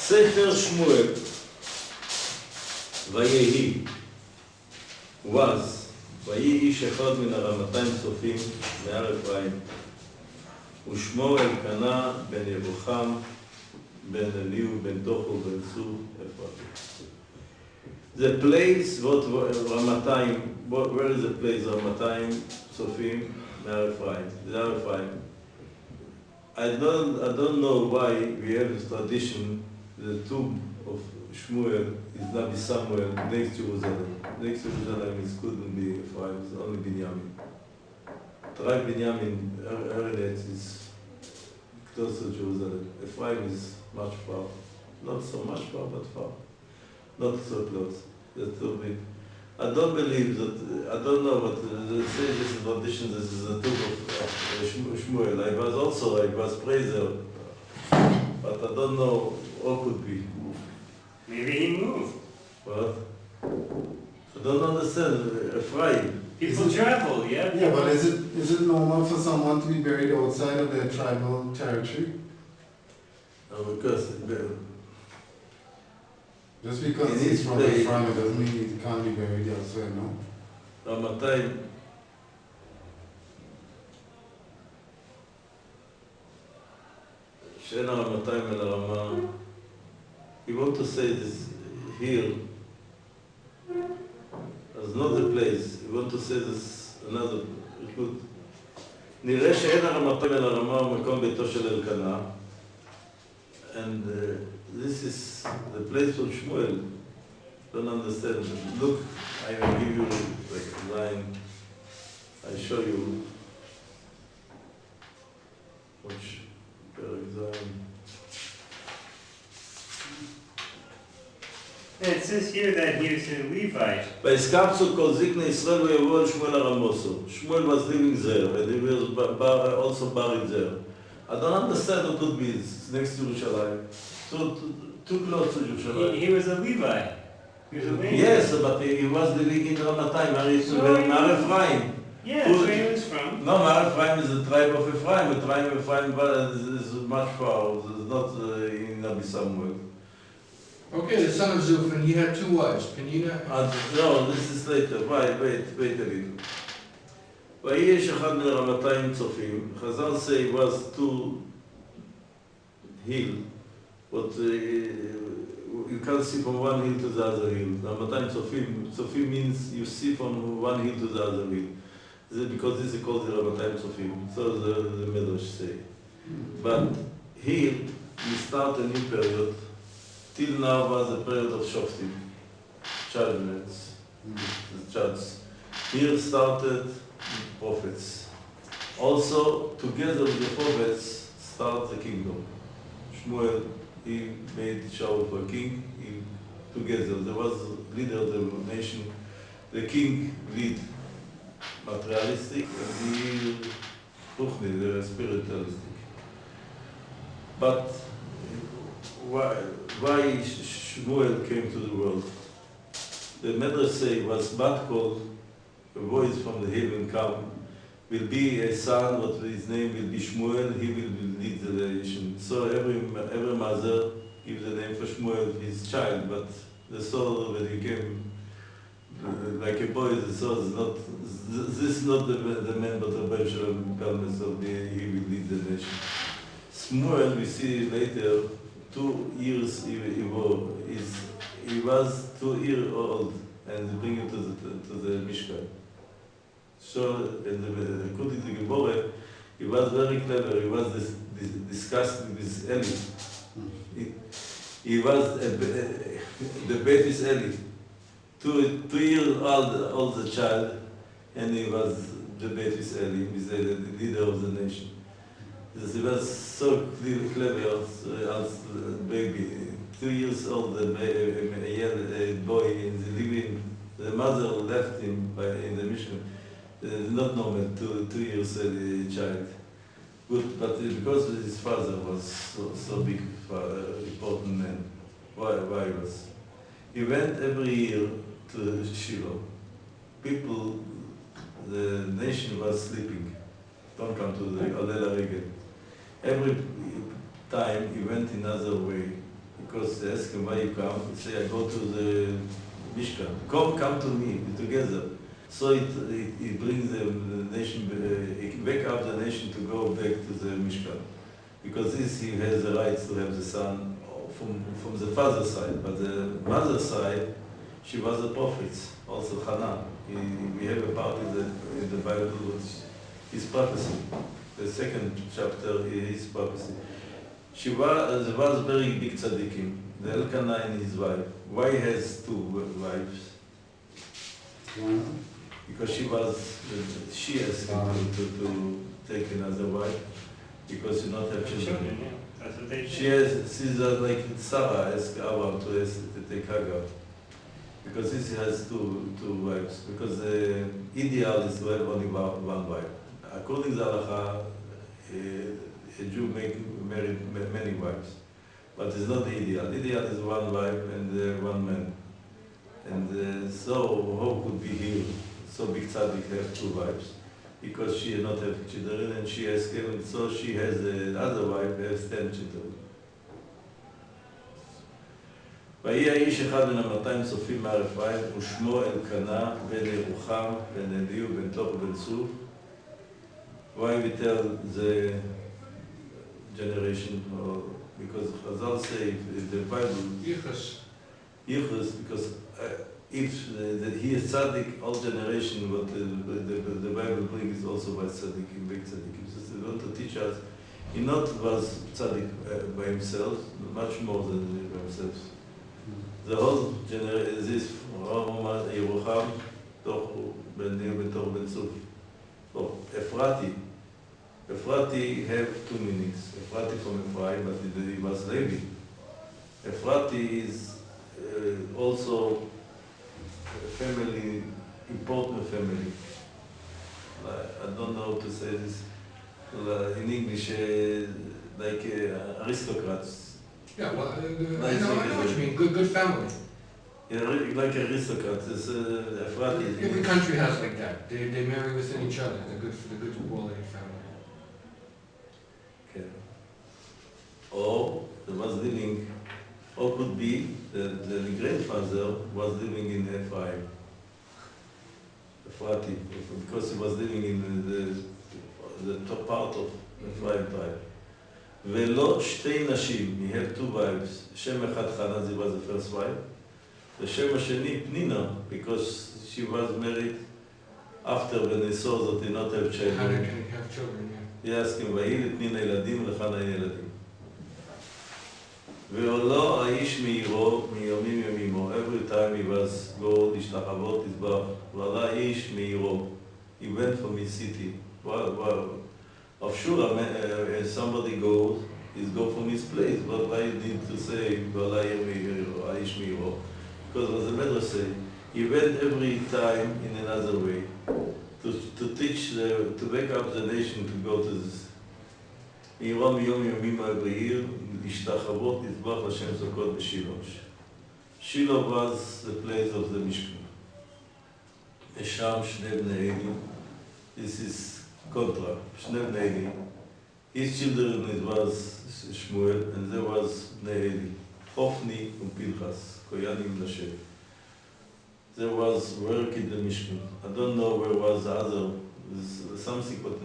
ספר שמואל, ויהי, ויהי איש אחד מן הרמתיים צופים מהר אפרים, ושמו אלקנה בן ירוחם, בן אליהו, בן תוכו, בן צור, אפרים. The place, רמתיים, where is the place, רמתיים צופים מהר אפרים, the הר אפרים. I don't know why we have this tradition, the tomb of Shmuel is Nabi Samuel next to Jerusalem. Next to Jerusalem it couldn't be Ephraim, it's only Binyamin. Tribe Binyamin, Eretz is close to Jerusalem. Ephraim is much far. Not so much far, but far. Not so close. That's too big. I don't believe that, I don't know, but they say this is tradition, this is the tomb of Shmuel. I was praiser, but I don't know what could be. Maybe he moved. What? I don't understand. Ephraim. People travel, yeah? Yeah, but is it normal for someone to be buried outside of their tribal territory? No, because just because he's from Ephraim, it doesn't mean he can't be buried elsewhere, no? רמתיים, שאין הרמתיים אל הרמה, you want to say this here, as not the place, you want to say this another, נראה שאין הרמתיים אל הרמה הוא מקום ביתו של אלקנה, and this is the place of Shmuel. Don't understand. Look, I will give you like a line. I show you which It says here that he was a Levite. ויסקבצו כל זקני ישראל ויבואו אל שמואל הרמוסו. Shmuel was living there, and he was also buried there. I don't understand what it means next to Jerusalem. So too close to Jerusalem. He was a Levite. He was a Levite. Yes, but he was living in Ramatayim, Mar Ephraim. Yeah, that's where he was from. No, Mar Ephraim is the tribe of Ephraim. The tribe of Ephraim is much far. It's not in Nabi Samuel. Okay, the son of Zuphan, he had two wives, Penina and... No, this is later. Wait a little. ויהי איש אחד מן הרמתיים צופים, חז"ל say was two hill, but you can't see from one hill to the other hill. רמתיים צופים means you see from one hill to the other hill. Because this is called the רמתיים צופים, so the Midrash say. But here we start a new period. Till now was a period of shoftim, judgments, the judges. Here started prophets. Also, together with the prophets, start the kingdom. Shmuel, he made Shaul for king. Together, there was a leader of the nation. The king lead materialistic, and he ruchni, the spiritualistic. But why Shmuel came to the world? The Medrash say was bat called. A voice from the heaven come, will be a son, but his name will be Shmuel, he will lead the nation. So every mother gives the name for Shmuel, his child, but the soul when he came like a boy, the soul is not, this is not the man, but the boy shall become, so he will lead the nation. Shmuel, we see later, 2 years he was 2 years old, and they bring him to the Mishkan. So, according to Gemara, he was very clever. He was discussing with Eli. He was the baby is Eli. 2 years old the child, and he was the baby is Eli, the leader of the nation. He was so clever as baby. 2 years old, a boy in the living. The mother left him in the mission. Not normal, 2 years child. Good, but because his father was so big, important man, why was? He went every year to Shiloh. People, the nation was sleeping. Don't come to the Alela Regel. Every time he went another way. because they ask him why you come. He say, I go to the Mishkan. Come to me, together. So it brings the nation, it wake up the nation to go back to the Mishkan. Because this he has the right to have the son from the father's side. But the mother's side, she was a prophet, also Hannah. We have a part in the Bible which is prophecy. The second chapter is prophecy. There was very big tzaddikim, the Elkanah and his wife. Why he has two wives? Because she asked him to take another wife, because she not have children. Yeah. That's what they She's like Sarah asked Abraham to take Hagar. Because this has two wives. Because the ideal is to have only one wife. According to the Halacha, a Jew marry many wives. But it's not the ideal. The ideal is one wife and one man. And so how could be here? So big tzaddik have two wives, because she did not have children, and she has given, so she has the other wife has 10 children. ויהי האיש אחד מן 200 צופים מהר אפרים, ושמו אלקנה בן ירוחם, בן אליהו, בן תוך ובן צור. Why we tell the generation, because Chazal say if the Bible Yichus, because if he is tzaddik, all generation, what the Bible brings is also by tzaddikim, big tzaddikim. So they want to teach us, he not was tzaddik by himself, much more than by himself. The whole generation, this Rama, Yerucham, Tochu, Ben Nir, Ben Tor, Ben Tzuf. So, Ephrati have two meanings. Ephrati from Ephraim, but he was Levi. Ephrati is also a family, important family. I don't know how to say this. In English, like aristocrats. Yeah, well, I know what you mean. Good family. Yeah, like aristocrats. Ephrati. Every country has like that. They marry within each other. The good quality family. Okay. Or there was living, or could be the grandfather was living in Ephraim. Ephrati, because he was living in the top part of Ephraim tribe. ולא שתי נשים, he had two wives, שם אחד חנה, זה was the first wife, ושם השני פנינה, because she was married after when they saw that they not have children. Hannah can have children, yeah. He asked him, ויהי לפנינה ילדים ולחנה אין ילדים. ועולו האיש מעירו, מיומים ימימו, every time he was go להשתחוות, לזבח, ועלה האיש מעירו, he went from his city. Of sure, somebody goes, he's go from his place, but I need to say, because as the Medrash say, he went every time in another way, to teach, to wake up the nation to go to this. Shiloh was the place of the Mishkan. Esham Shnei Bnei Eli. This is contra, Shnei Bnei Eli. His children, it was Shmuel, and there was Bnei Eli, Hofni and Pinchas, Koyanim Nashe. There was work in the Mishkan. I don't know where was the other, something but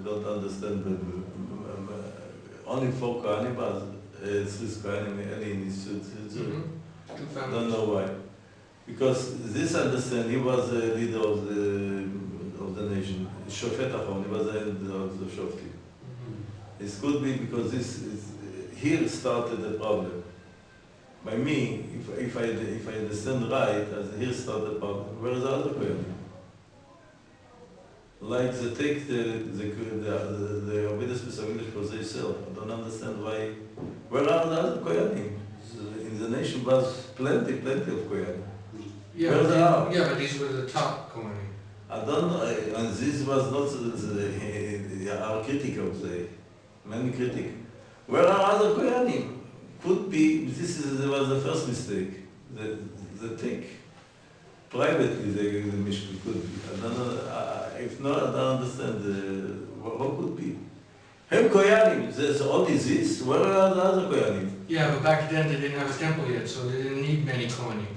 don't understand, but only 4 Kohanim, but 3 Kohanim, Eli in his children. I don't know why. Because this understand, he was the leader of the nation. Shofet Achon, he was the head of the Shoftim. It could be because this is, here started the problem. By me, if I understand right, as here started the problem, where is the other Kohanim? Like they take the Obedes Pesavilish for themselves. I don't understand why. Where are the other Kohanim? In the nation was plenty of Kohanim. Yeah, but these were the top Kohanim. I don't know, and this was not our critic of the many critic. Where are other Kohanim? Could be this was the first mistake. The take privately the Mishkan could be. I don't know. If not, I don't understand. What could be? Hem Koyanim. There's only this. Where are the other Koyanim? Yeah, but back then they didn't have a temple yet, so they didn't need many Kohanim.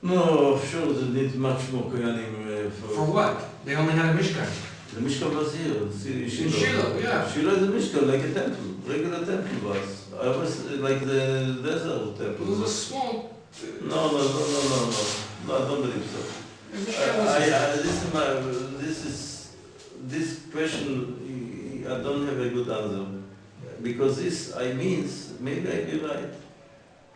No, sure, they need much more Koyanim For what? They only had a Mishkan. The Mishkan was here. In Shiloh, yeah. Shiloh is a Mishkan, like a temple. Regular temple was. I was like the desert temple. It was a small. No, I don't believe so. The Mishkan was This question, I don't have a good answer. Because this, maybe I be right.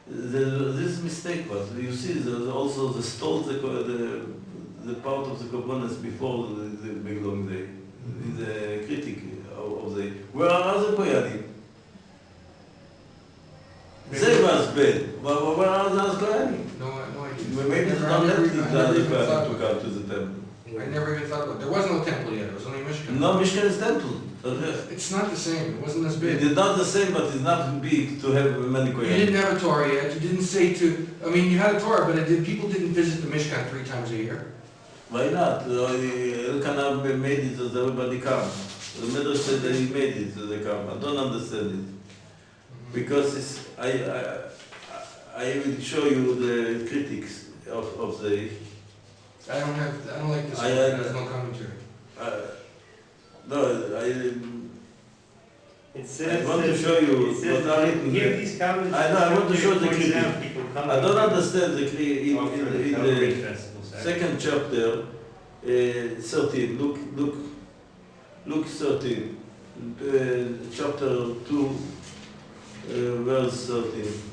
This mistake was, you see, there's also the stole the part of the components before the belong day, in the critic of the, where are other Koyanim? They was bad, but where are the other Koyanim? No idea. Maybe they don't let the other Koyanim to come to the temple. I never even thought about it. There was no temple yet, it was only Mishkan. No, Mishkan is temple. It's not the same, it wasn't as big. It's not the same, but it's not big to have many You Koyanim. didn't have a Torah yet, you didn't say to, you had a Torah, but people didn't visit the Mishkan 3 times a year. Why not? Elkanah made it so everybody come. The Medrash said that he made it so they come. I don't understand it. Because I will show you the critics of the... I don't like this one, there's no commentary. It says I want to show you it says what are written here there. these comments. I want to show the points out critique. people come I don't and understand the in offer the celebrate festivals, right? second chapter, 13. Look 13. Chapter 2, verse 13.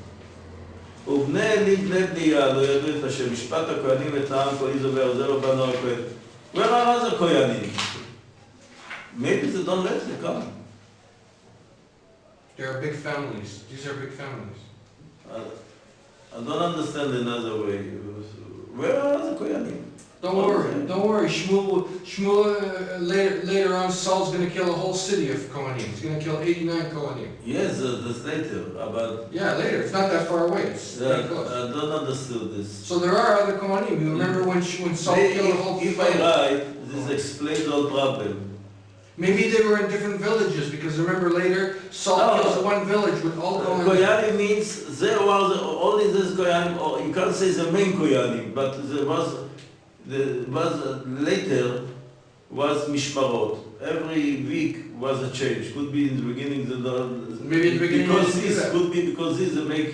ובני אלי בני בניה לא ידעו את השם, משפט הכהנים את העם כל יזובר, זה לא בנו הכהן. Where are other Koyanim? Maybe they don't let them come. There are big families, these are big families. I don't understand another way. Where are other Koyanim? Don't worry. Shmuel later on, Saul's going to kill a whole city of Kohanim. He's going to kill 89 Kohanim. Yes, that's later, but... Yeah, later. It's not that far away. It's very close. I don't understand this. So there are other Kohanim. You remember when Saul killed a whole If I write, this explains all problem. Maybe they were in different villages, because remember later, Saul kills one village with all Kohanim. Koyanim means there was only this Koyanim, or you can't say the main Koyanim, but there was later was Mishmarot. Every week was a change. Could be in the beginning, maybe in the beginning because this could be because this make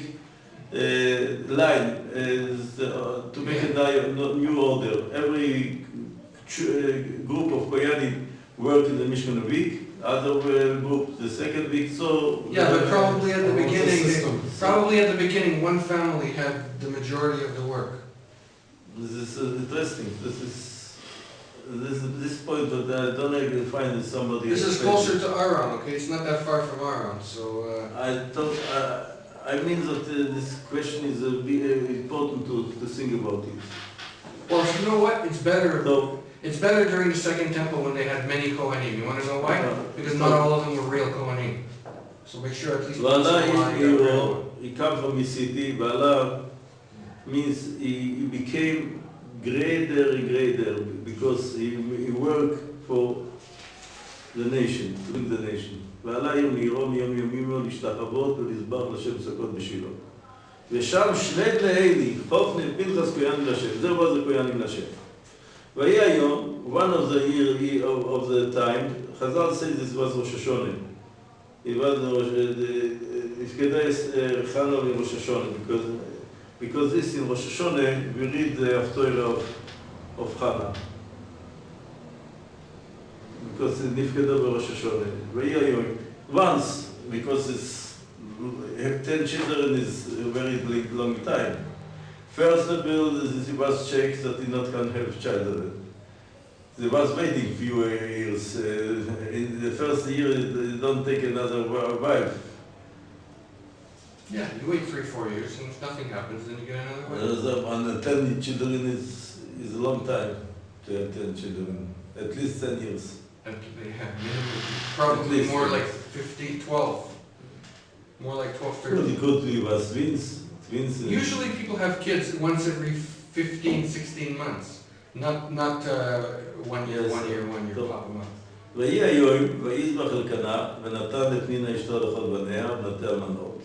line to make a new order. Every group of Koyanim work in the Mishkan a week. Other group the second week. So yeah, but probably at the beginning, one family had the majority of the work. This is interesting. This point, but I don't know if you find somebody. This is closer to Aaron, okay? It's not that far from Aaron, so. I mean that this question is important to think about it. Well, you know what? It's better. So, it's better during the Second Temple when they had many Kohanim. You want to know why? Because not all of them were real Kohanim. So make sure at least. he comes from his city. Vala means he became greater and greater because he worked for the nation, to bring the nation. ועלה עיר מעירו מיום יומימו להשתחוות ולזבח לשם סוכות בשילה. ושם שני בני אלי, חופני ופנחס כהנים לשם, זה was the כהנים לשם. ויהי היום, one of the year of the time, Chazal says this was Rosh Hashanah. It was Ifkedai Chana in Rosh Hashanah, because this in Rosh Hashanah we read the Haftorah of Chana. Because it's Nifkeda by Rosh Hashanah. Once, because it's 10 children is a very long time. First of all, he was checked that he not can have children. They was waiting few years. In the first year, they don't take another wife. Yeah, you wait 3-4 years, and if nothing happens, then you get another wife. And 10 children is a long time to have 10 children. At least 10 years. Probably more like 15, 12. More like 12, 13. It could be was twins. Usually people have kids once every 15, 16 months. Not 1 year, Yes, 1 year, 1 year, pop them up. ויהי היום, ויזבח אלקנה, ונתן לפנינה אשתו לכל בניה, ונטע מנות.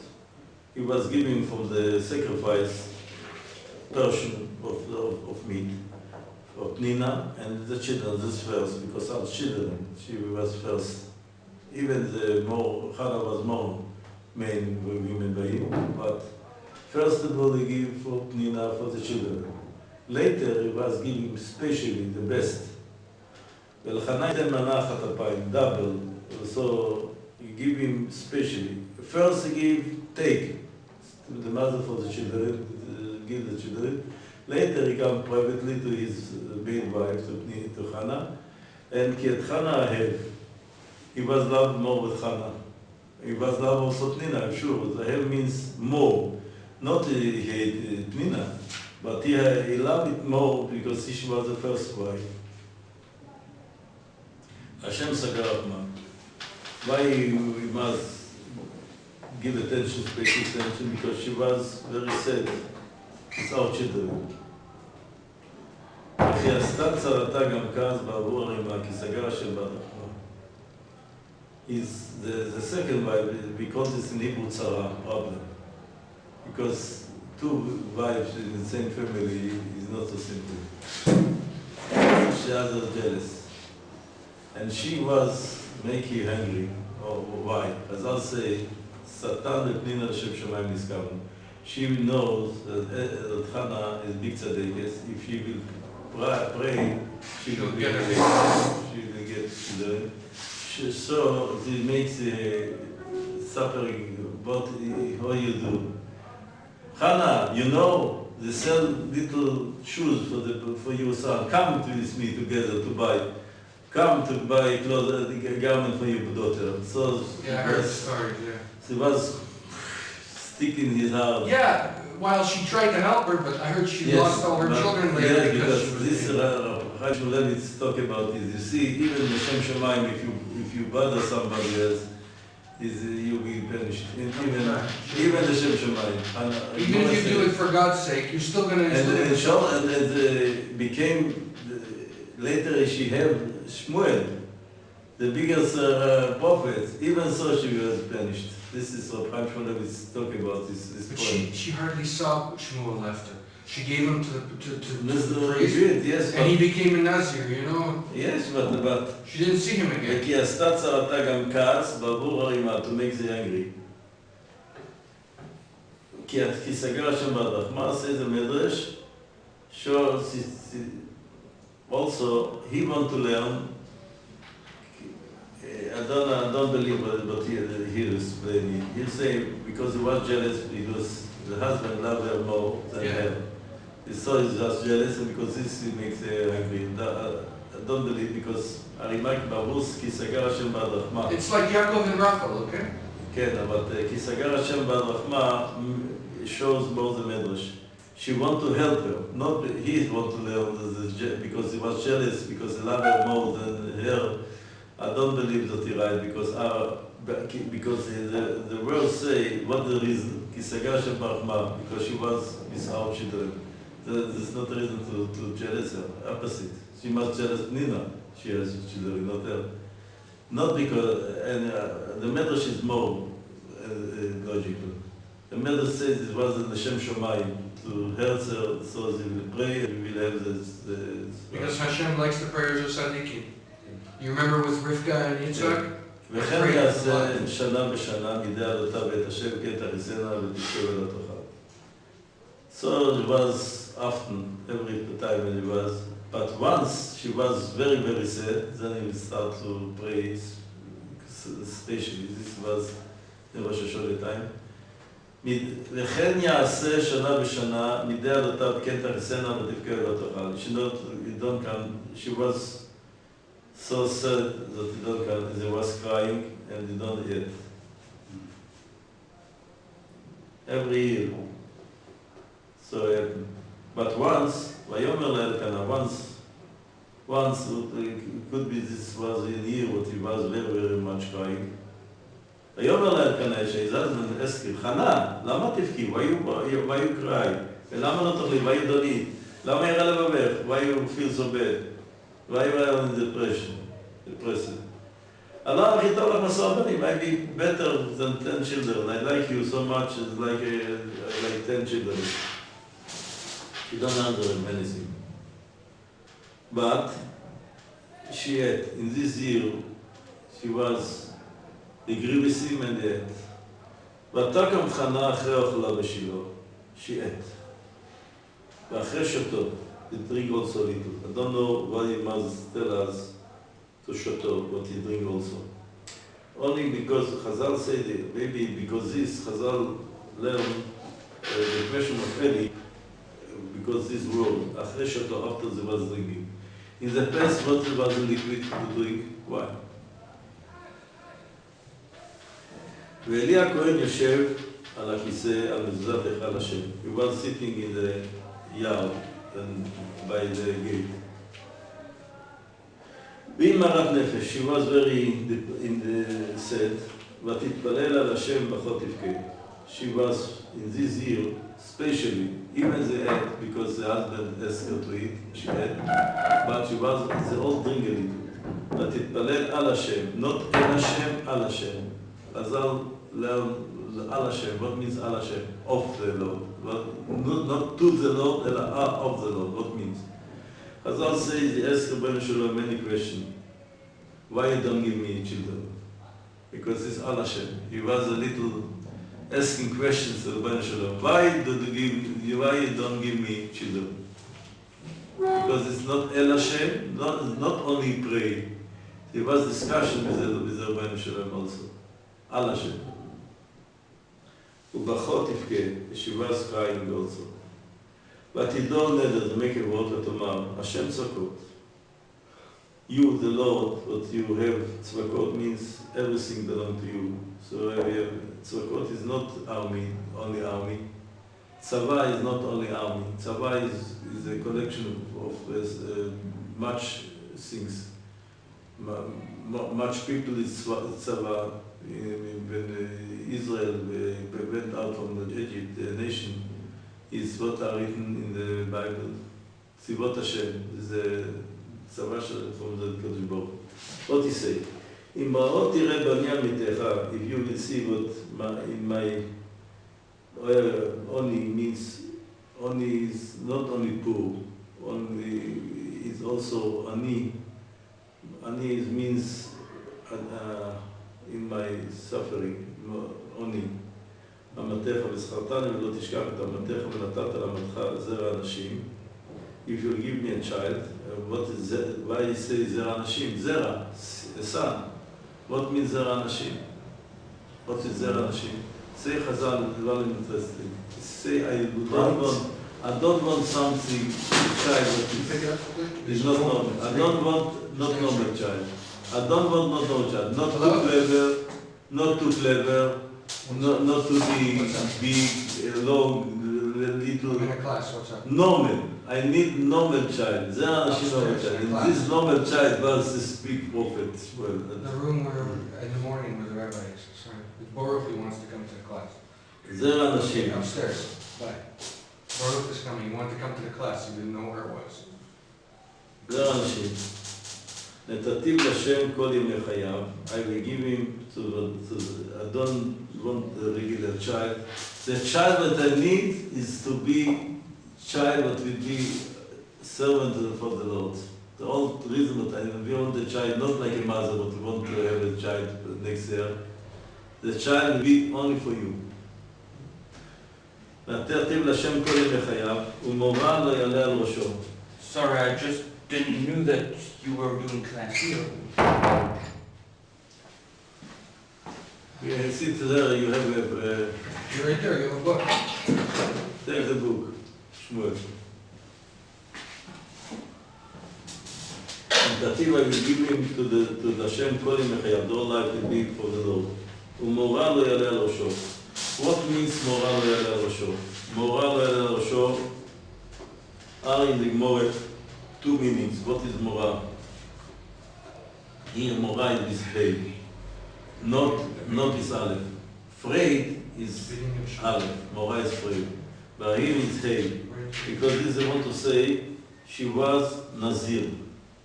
He was giving from the sacrifice portion of meat for Pnina and the children, this first, because our children, she was first. Even Hannah was more main women by him, but first of all he gave for Pnina for the children. Later he was giving specially the best. ולחנה ייתן מנה אחת אפיים, double, so he gave him specially. First he gave, take, to the mother for the children, give the children. Later he came privately to his maid wife, to Hannah, and he had Hannah ahead. He was loved more with Hannah. He was loved also Pnina, I'm sure. The hell means more. Not he hated Pnina, but he loved it more because she was the first wife. Hashem סגר אחמה. Why we must give attention, special attention? Because she was very sad. It's our children. וכי עשתה צרתה גם כעס בעבור הרימה, כי סגר השם בת אחמה. The second wife, we call this in Hebrew tzara, problem. Because two wives in the same family is not so simple. Each other jealous. And she was making you hungry. Oh, why? As I'll say, Satan lepnina l'shem shamayim niskaron. She knows that Hannah is big tzaddikus. If she will pray, she will get children. So it makes suffering. What how you do? Hannah, you know, they sell little shoes for your son. Come to with me together to buy. Come to buy clothes, a garment for your daughter. So yeah, I heard the story, yeah. She was sticking his heart. Yeah, while she tried to help her, but I heard she lost all her children later. Yeah, because this Chaim Shmulevitz talk about this. You see, even the Shem Shemaim, if you bother somebody else, you will be punished. Even the Shem Shemaim. Even if you do it for God's sake, you're still going to. And it became later she had Shmuel, the biggest prophet. Even so, she was punished. This is what Chaim Shmulevitz talking about. This But point. she hardly saw Shmuel after. She gave him to the priest, Yes, and he became a Nazir, you know. yes, but She didn't see him again. וכי עשתה צרתה גם כעס בעבור הרימה, to make the angry. כי סגר השם בדרך. מה עשה the מדרש? Also, he want to learn. I don't believe what he is explaining. He say because he was jealous, because the husband loved her more than her. He saw he's just jealous, and because this makes her angry. I don't believe because הרימה ברוס כי סגר השם בעד רחמה. It's like Yaakov and Rachel, okay? כן, אבל כי סגר השם בעד רחמה shows more the מדרש. She want to help her, not he want to learn because he was jealous, because he loved her more than her. I don't believe that he right, because the words say what the reason. כי סגר השם בעד רחמה, because she was without children. There's not a reason to jealous her. Opposite. She must jealous Pnina. She has children, not her. Not because, and the Medrash is more logical. The Medrash says it was in the Shem Shomayim to help her, so they will pray and we will have this. Because Hashem likes the prayers of Tzaddikim. You remember with Rivka and Yitzhak? וכן יעשה שנה בשנה מידי עלותה ואת השם כן תריסנה ותשב אל התוכה. So it was often, every time when it was. But once she was very, very sad, then he would start to pray, especially. This was the Rosh Hashanah time. וכן יעשה שנה בשנה, מידי עלותיו כן תריסנה ותבכה ולא תאכל. You don't come. She was so sad that you don't come. She was crying and you don't eat. Every year. So it happened. But once, ויאמר לאלקנה, once it could be this was in year what he was very, very much crying. ויאמר לאלקנה, his husband asked him, חנה, למה תבכי? Why you cry? ולמה לא תאכלי? Why you don't eat? למה יראה לבבך? Why you feel so bad? Why you are in depression? Allah הכי טוב לך מסור בנים, might be better than 10 children. I like you so much, it's like 10 children. You don't understand anything. But she had, in this year, she was agree with him and ate. ותקם חנה אחרי אוכלה בשילה, she ate. ואחרי שתו, he drink also little. I don't know why he must tell us to שתו, but he drink also. Only because Chazal said it, maybe because this Chazal learned the question of Eli, because this word, אחרי שתו, after the was drinking. In the past, what was liquid to drink? Why? ואלי הכהן יושב על הכיסא, על מזוזת היכל השם. He was sitting in the yard and by the gate. ועם מרת נפש, she was very in the set, ותתפלל על השם בכל תבכה. She was in this year, especially, even the head, because the husband asked her to eat, she had, but she was the old drink a little. ותתפלל על השם, not אל השם, על השם. Chazal learn al Hashem. What means al Hashem? Of the Lord. Not to the Lord, but of the Lord. What means? Chazal says, he asked Rabbeinu Shalom many questions. Why you don't give me children? Because it's al Hashem. He was a little asking questions to Rabbeinu Shalom. Why you don't give me children? Because it's not el Hashem, not only pray. There was discussion with Rabbeinu Shalom also. על השם. ובכה תבכה, she was crying also. ותדור נדר, to make a word ותאמר, השם צבקות. You, the Lord, what you have, צבקות means everything belongs to you. So צבקות is not army, only army. צבא is not only army. צבא is a collection of much things. Much people is צבא. When Israel went out from Egypt, the nation is what are written in the Bible. Tzivot Hashem is a tzavah from the Kodesh Baruch. What he say? אם רעות תראה בני עמיתך, if you will see what in my only means, only is not only poor, only is also ani. Ani means in my suffering, only. אמתך וזכרתני ולא תשכח את אמתך ונתת לאמתך זרע אנשים. If you give me a child, what is that? Why you say זרע אנשים? זרע, a son. What means זרע אנשים? What is זרע אנשים? Say Chazal, very interesting. Say I don't want something, a child that is not normal. I don't want not normal child. I don't want not normal child. Not too clever, not to be big, long, little. I'm in a class, what's up? Normal. I need normal child. There are normal child. And this normal child was this big prophet. Well, the room where in the morning where the rabbi is. Sorry, Baruch wants to come to the class. there are אנשים. Upstairs. Bye. Baruch is coming. He wanted to come to the class. He didn't know where it was. there are אנשים. נתתי לשם כל ימי חייו. I will give him to I don't want the regular child. The child that I need is to be child that will be servant for the Lord. The whole reason that we want the child not like a mother, but we want to have a child next year. The child will be only for you. נתתי לשם כל ימי חייו, ומורה לא יעלה על ראשו. Sorry, I just didn't know that you were doing class here. Yeah, see there you have You're right there. You have a book. take the book, שמואל. נתתי I will give him to the השם כל ימי חייו, the whole life will be for the Lord. ומורה לא יעלה על ראשו. What means מורה לא יעלה על ראשו? מורה לא יעלה על ראשו are in the Gemara 2 meanings. What is מורה? Here מורה is displayed. Not is Aleph. Freid is Aleph. Mora is Freid. But here is Hey. Because this I want to say, she was Nazir.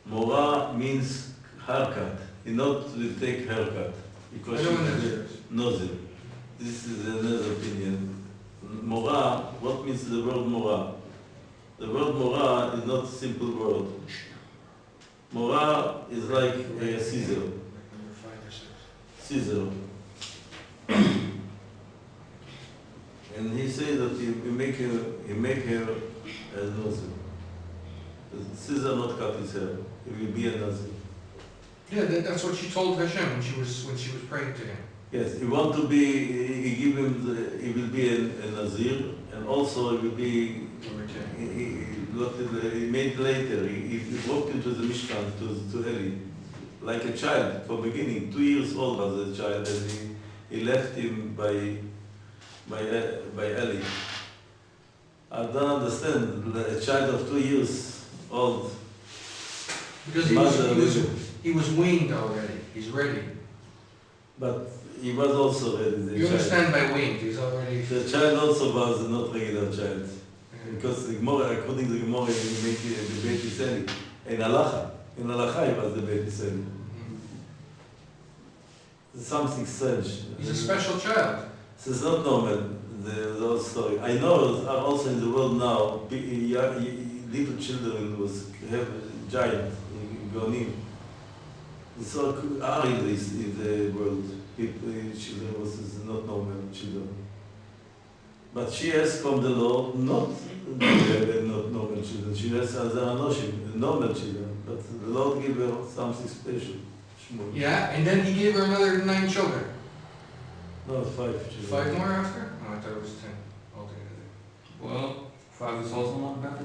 Mora means haircut. he not will take haircut because I she know what is that is. nozzle. This is another opinion. Mora, what means the word mora? The word mora is not a simple word. Mora is like a scissor. Number 5 or 6. Scissor. And he says that he make her a nozzle. The scissor not cut his hair. It will be a nozzle. Yeah, that's what she told Hashem when she was praying to him. Yes, he want to be. He give him. He will be a nazir, and also he will be. He made later. He walked into the Mishkan to Eli, like a child from beginning. 2 years old was a child, and he left him by Eli. I don't understand a child of 2 years old. Because he was weaned already. He's ready. But he was also ready. The You child. understand by weaned? He's already. The child also was not regular child. Yeah. Because the Gemara, according to the Gemara, he make the baby Seli. In Halacha he was the baby Seli. Something strange. He's a special child. This is not normal, the whole story. I know also in the world now, little children have giant, gonim. It's all are in the world. Children is not normal children. But she has from the Lord not normal children. She has other anoshim, normal children. But the Lord gave her something special. Shmuel. Yeah, and then he gave her another 9 children. No, 5 children. 5 more after? Oh, I thought it was 10 altogether. Well, 5 is also not bad.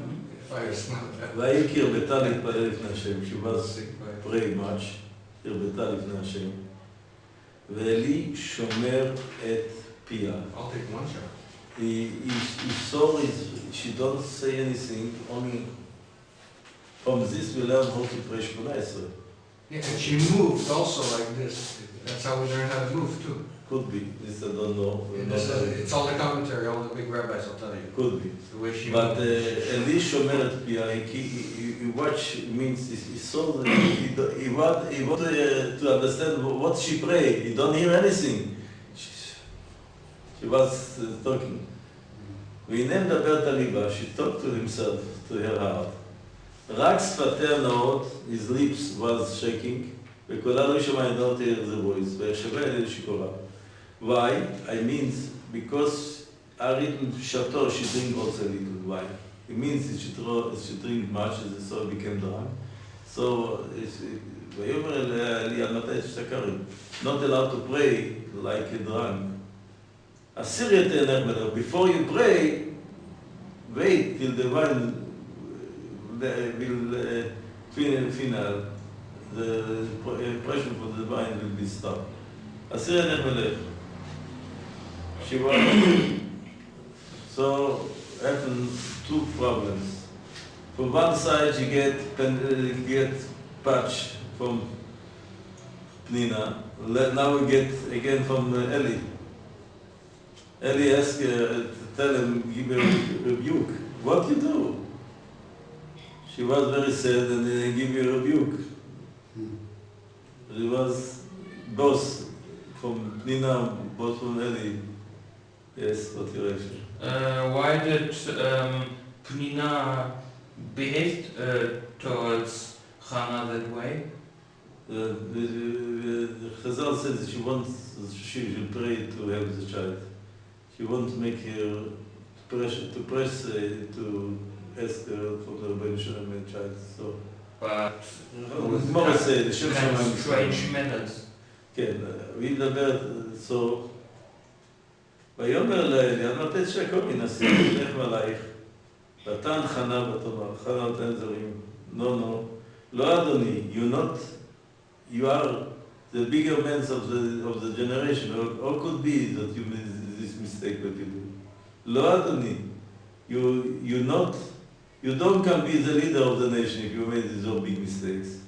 5 is not bad. והיא הרבתה להתפלל לפני השם, she was 6 by pray much, הרבתה לפני השם, ואלי שומר את פיה. I'll take 1 shot. He saw it, she don't say anything, only from this we learn how to pray 18. Yeah, and she moved also like this. That's how we learn how to move too. Could be, this I don't know. And it's all the commentary, all the big rabbis will tell you. Could be. The way she But moved. Eli shomer et pia, he watch, means he saw that he want to understand what she pray. He don't hear anything. She was talking. והנה מדברת על ליבה, she talked to himself, to her heart. רק שפתיה נאות, his lips was shaking, וקולה לא שמע I don't hear the voice, ויחשבה אלי שיכורה. Why? I mean, because Arid Shato, she drink also a little. Why? It means that she drink much, so it became drunk. So, ויאמר אלי על מתי שתקרים, not allowed to pray like a drunk. אסיר יותר נרמלר, before you pray, wait till the wine will final, the pressure for the wine will be stopped. אסיר נרמלר. She was, so happened 2 problems. From one side she get patch from Pnina, now we get again from Eli. Eli asked her to tell him, give her a rebuke. What you do? She was very sad and they give her a rebuke. She was both from Pnina, both from Eli. Yes, what your reaction? Why did Pnina behave towards Hannah that way? The Chazal says that she should pray to have the child. She wants to make her to ask her for the Rebbeinu Shalom and child. So, But Gemara said the Shem kind of Shamayim. strange methods. כן, והיא מדברת, so, ויאמר לאלי, אני נותן שקום מן הסיר, לך מלאך, ותן חנה ותאמר, חנה נותן זרים, no, לא אדוני, you are the bigger men of the generation, how could be that you made this mistake that you do? לא אדוני, you don't can be the leader of the nation if you made these all big mistakes.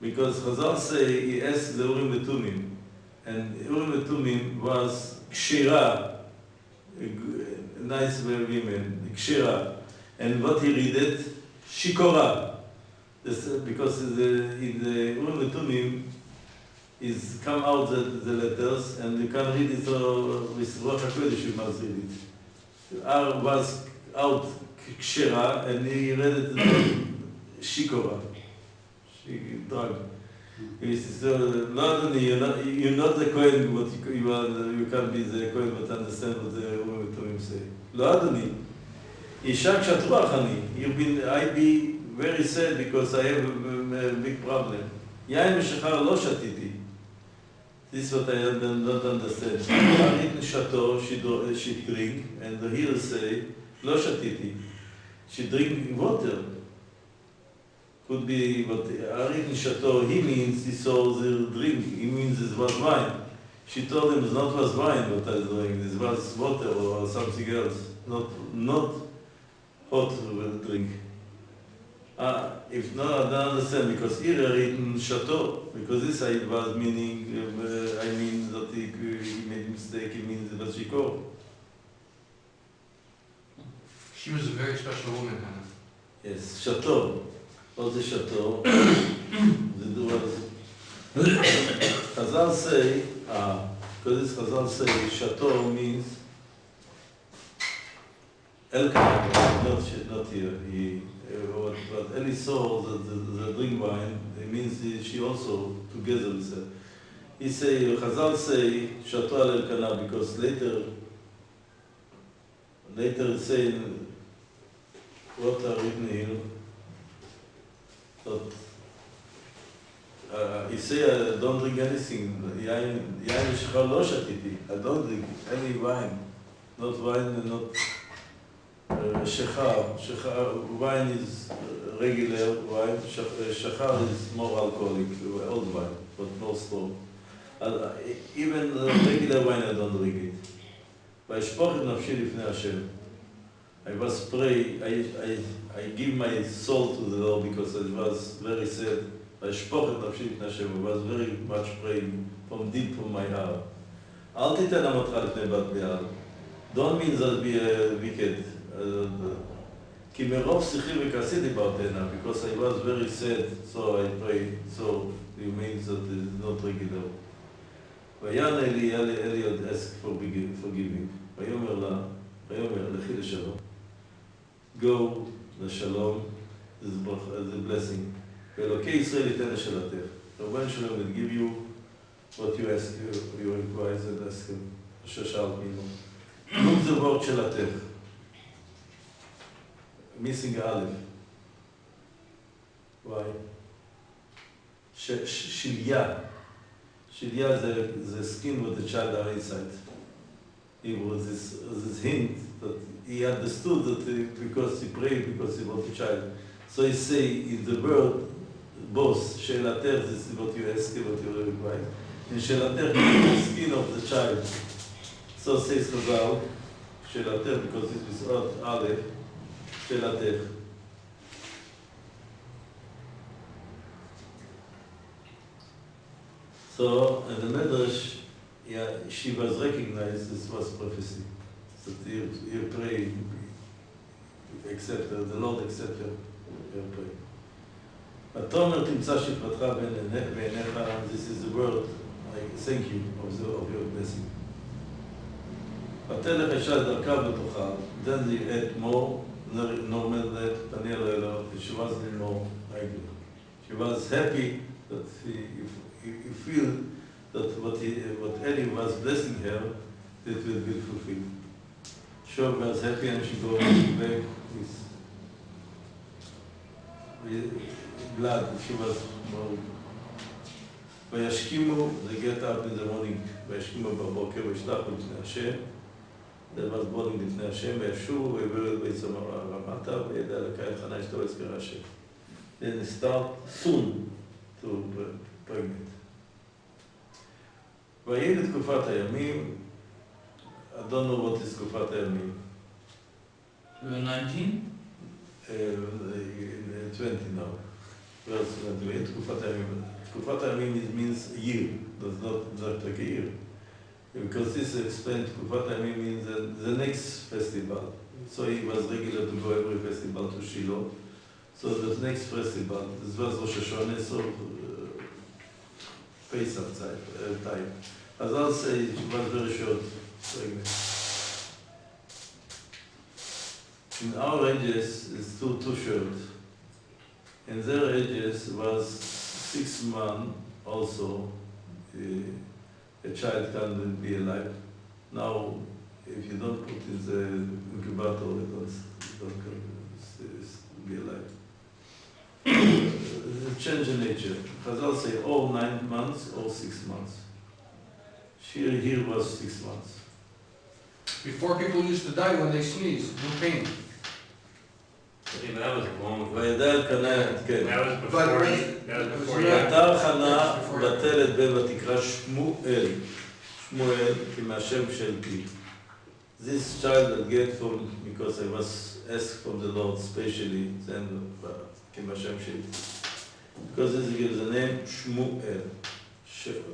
Because Chazal say he asked the Urim and Tumim, and Urim and Tumim was kshira, nice women, kshira, and what he read it, shikora. The because in the Urim Tumim is come out the letters, and you can read it with Ruach HaKodesh, you must read it. R was out kshera, and he read it shikora. She drug. He says, no, Adoni, you're not the Kohen, but you can't be the Kohen, but understand what the Urim Tumim say. לא אדוני, אישה קשת רוח אני, I'd be very sad because I have a big problem. יין ושחר לא שתיתי. This is what I don't understand. ארית נשתו, she drink, and the here say, לא שתיתי. She drink water. Could be, but ארית נשתו, he means he saw the drink, he means it was wine. She told him it not was wine what I was doing, this was water or something else, not hot drink. If not, I don't understand, because here I written chateau, because this I was meaning, I mean that he made a mistake, it means that she called. She was a very special woman, Hannah. Yes, chateau. What is chateau? Chazal say, because this Chazal say, chateau means not here. But Eli saw the drink wine, it means she also together with her. He say, Chazal say, chateau al Elkanah, because later it's saying, what are written here? But he say, I don't drink anything. Yain v'shachar lo shatiti. I don't drink any wine. Not wine and not shachar. Wine is regular wine. Shachar is more alcoholic, old wine, but more strong. Even regular wine I don't drink it. וישפוך את נפשי לפני השם. I was pray, I give my soul to the Lord because I was very sad. וישפוך את נפשי לפני השם. I was very much praying from deep from my heart. אל תיתן אמתך לפני בת ביעל. Don't mean that be wicked. כי מרוב שיחי וכעסי דיברתנה, because I was very sad, so I prayed. So you mean that it's not regular. ויען אלי עוד ask for forgiving. ויאמר לה, לכי לשלום. Go לשלום, this is a blessing. ואלוקי ישראל ייתן לשאלתך. רבן שלום will give you what you ask, you require and ask him. אשר שאלת ממנו. Look the word שאלתך. Missing aleph. Why? שליה. שליה is the skin with the child are inside. It was this hint that he understood that because he prayed, because he was a child. So he say in the word, boss, shelatech, this is what you ask, what you require. In shelatech, the skin of the child. So says Chazal, shelatech, because it is aleph, shelatech. So, in the Medrash, she was recognized this was prophecy. So you pray, accept her, the Lord accept her prayer. Atomer timtza shifratcha b'einecha, this is the word, I thank you of your blessing. ותלך אישה דרכה בתוכה, then they add more, normal that, פניה לאלוה, she was more angry. She was happy that you feel that what Eli was blessing her, it will be fulfilled. She was happy and she goes back with glad. She was more. וישכימו, they get up in the morning, וישכימו בבוקר וישלחו לפני השם. That was bowling לפני השם, וישובו ויעברו את בית רמתה, וידע לקיים חנה אשתו ויזכרה השם. Then start soon to pregnant. ויהי לתקופת הימים, I don't know what is תקופת הימים. 19? 20 now. Verse 20, תקופת הימים. תקופת הימים means year, does not like a year. Because this explained תקופת הימים means the next festival. So he was regular to go every festival to Shiloh. So the next festival, this was Rosh Hashanah, so Pesach time. As I'll say, it was very short. In our ages, it's too short. In their ages was 6 months also, a child can be alive. Now, if you don't put in the incubator, it don't be alive. Change in nature. Chazal say or 9 months or 6 months. Here was 6 months. Before people used to die when they sneeze, no pain. That was long. וידע אלקנה, כן. That was before you. That was before you. ויתר חנה בתלת בן ותקרא שמואל. שמואל, כי מהשם של פי. This child I get from, because I was asked from the Lord specially, then, כי מהשם של פי. Because this gives the name שמואל.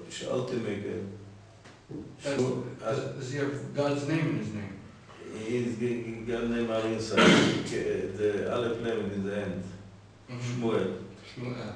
שאלתי מגל. Does he have God's name in his name? He's got name are inside, the Aleph name in the end. Shmuel. Shmuel.